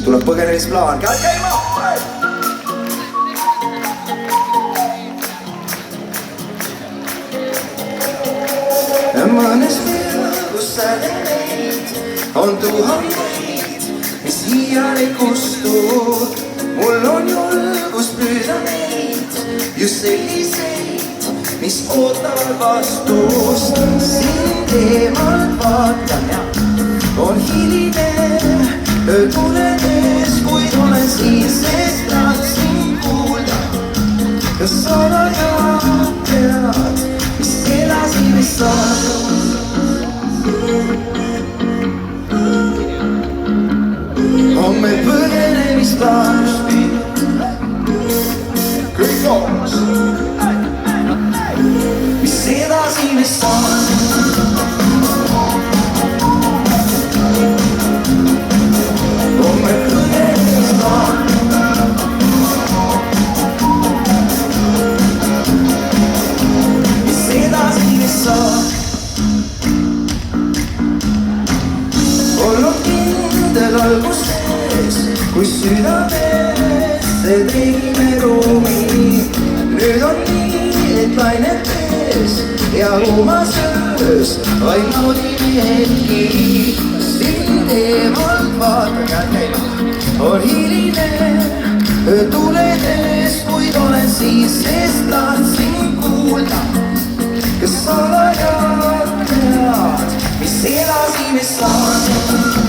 siit tuleb põgenemisplaan, käed käima! Mõnes kus säde neid on tuhandeid, mis iial ei kustu. Mul on julgus püüda neid, just selliseid, mis ootavad vastust. Sind eemalt vaatan ja on hiline, öö tuledes, kuid olen siin, sest tahtsin kuulda. Kas sa tead, mis edasi mis saab? On meil põgenemisplaan, kõik koos, mis edasi mis saab? On meil põgenemisplaan, mis edasi mis saab? Olnud kindel alguses, kui südames tegime ruumi. Nüüd on nii, et lainetes ja kuumas öös vaid naudime hetki. Sind eemalt vaatan ja käima, on hiline, öö tuledes, kuid olen siis, sest tahtsin kuulda. Kas sa tead, mis edasi mis saab?